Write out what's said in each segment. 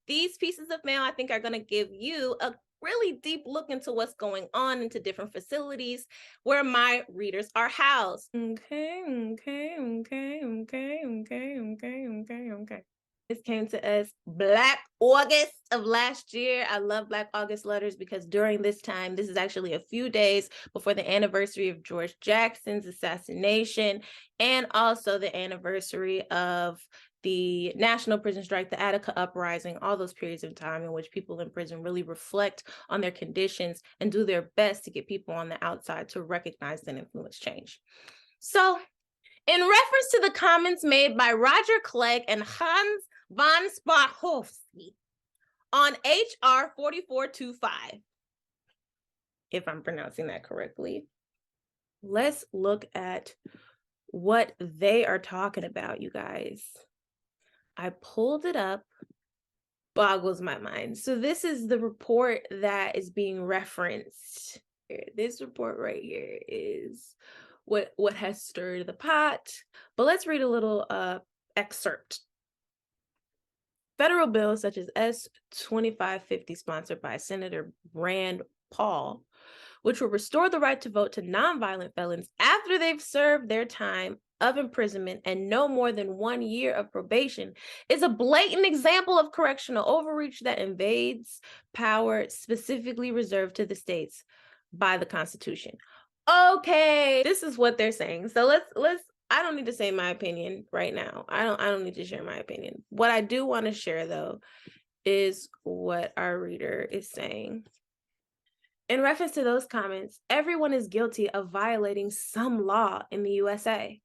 These pieces of mail, I think, are going to give you a really deep look into what's going on into different facilities where my readers are housed. Okay. This came to us Black August of last year. I love Black August letters because during this time, this is actually a few days before the anniversary of George Jackson's assassination and also the anniversary of the National Prison Strike, the Attica Uprising, all those periods of time in which people in prison really reflect on their conditions and do their best to get people on the outside to recognize and influence change. So, in reference to the comments made by Roger Clegg and Hans von Spakovsky on HR 4425, if I'm pronouncing that correctly, let's look at what they are talking about, you guys. I pulled it up, boggles my mind. So this is the report that is being referenced. This report right here is what has stirred the pot. But let's read a little excerpt. Federal bills such as S-2550, sponsored by Senator Rand Paul, which will restore the right to vote to nonviolent felons after they've served their time of imprisonment and no more than 1 year of probation, is a blatant example of correctional overreach that invades power specifically reserved to the states by the Constitution. Okay, this is what they're saying. So let's I don't need to say my opinion right now. I don't need to share my opinion. What I do want to share though is what our reader is saying. In reference to those comments, everyone is guilty of violating some law in the USA.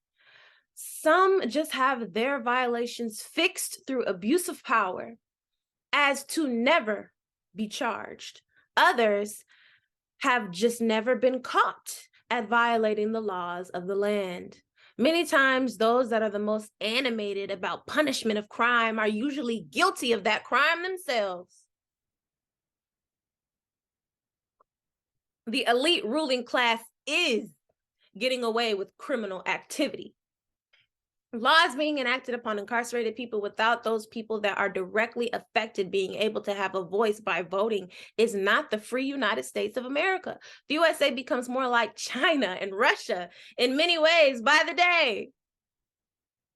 Some just have their violations fixed through abuse of power as to never be charged. Others have just never been caught at violating the laws of the land. Many times, those that are the most animated about punishment of crime are usually guilty of that crime themselves. The elite ruling class is getting away with criminal activity. Laws being enacted upon incarcerated people without those people that are directly affected being able to have a voice by voting is not the free United States of America. The USA becomes more like China and Russia in many ways by the day.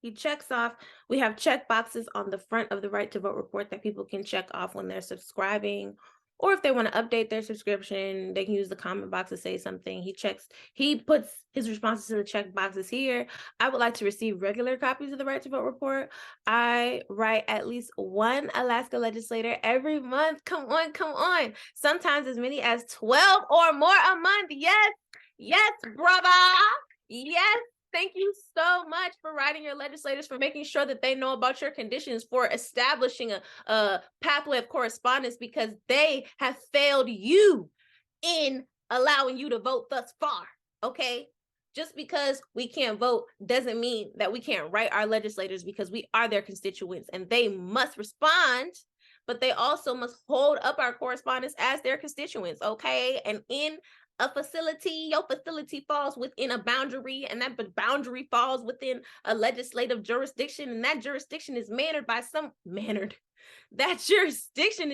He checks off, we have check boxes on the front of the Right to Vote report that people can check off when they're subscribing, or if they want to update their subscription, they can use the comment box to say something. He puts his responses to the check boxes here. I would like to receive regular copies of the Right to Vote report. I write at least one Alaska legislator every month. Come on. Sometimes as many as 12 or more a month. Yes, brother. Yes. Thank you so much for writing your legislators, for making sure that they know about your conditions, for establishing a pathway of correspondence, because they have failed you in allowing you to vote thus far, okay? Just because we can't vote doesn't mean that we can't write our legislators, because we are their constituents and they must respond, but they also must hold up our correspondence as their constituents, okay? And in a facility, your facility falls within a boundary, and that boundary falls within a legislative jurisdiction, and that jurisdiction is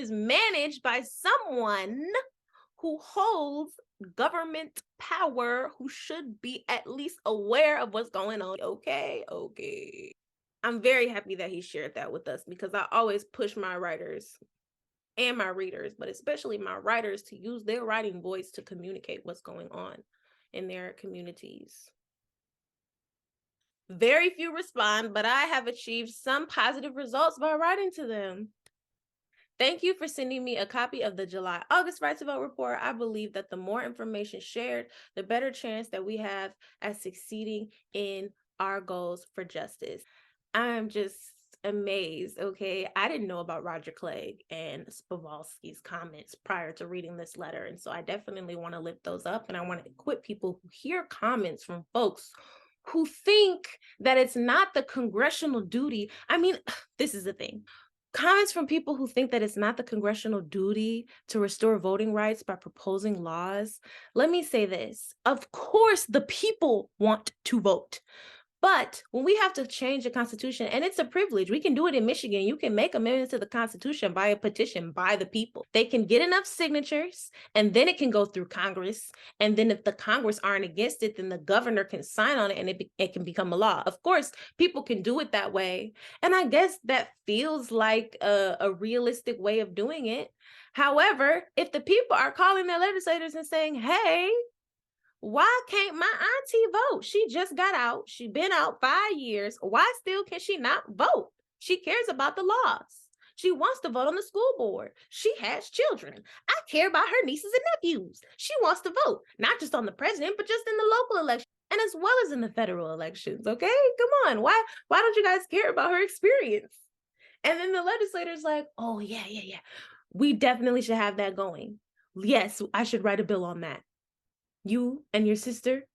managed by someone who holds government power, who should be at least aware of what's going on. Okay. I'm very happy that he shared that with us, because I always push my writers and my readers, but especially my writers, to use their writing voice to communicate what's going on in their communities. Very few respond, but I have achieved some positive results by writing to them. Thank you for sending me a copy of the July-August Right to Vote report. I believe that the more information shared, the better chance that we have at succeeding in our goals for justice. I'm just amazed, okay? I didn't know about Roger Clegg and Spakovsky's comments prior to reading this letter, and so I definitely want to lift those up, and I want to equip people who hear comments from folks who think that it's not the congressional duty. I mean, this is the thing. Comments from people who think that it's not the congressional duty to restore voting rights by proposing laws. Let me say this. Of course, the people want to vote. But when we have to change the Constitution, and it's a privilege, we can do it in Michigan. You can make amendments to the Constitution by a petition by the people. They can get enough signatures, and then it can go through Congress. And then if the Congress aren't against it, then the governor can sign on it, and it can become a law. Of course, people can do it that way. And I guess that feels like a realistic way of doing it. However, if the people are calling their legislators and saying, hey, why can't my auntie vote? She just got out. She been out 5 years. Why still can she not vote? She cares about the laws. She wants to vote on the school board. She has children. I care about her nieces and nephews. She wants to vote, not just on the president, but just in the local election and as well as in the federal elections. Okay, come on. Why don't you guys care about her experience? And then the legislators like, oh, yeah. We definitely should have that going. Yes, I should write a bill on that. You and your sister,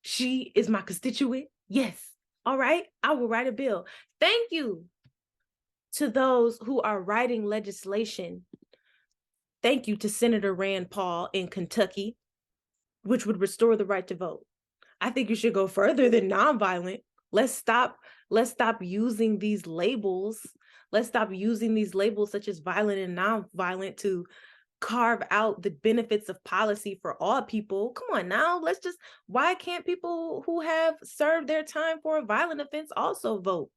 she is my constituent. Yes. All right. I will write a bill. Thank you to those who are writing legislation. Thank you to Senator Rand Paul in Kentucky, which would restore the right to vote. I think you should go further than nonviolent. Let's stop using these labels. Let's stop using these labels such as violent and nonviolent to carve out the benefits of policy for all people. Come on now, why can't people who have served their time for a violent offense also vote?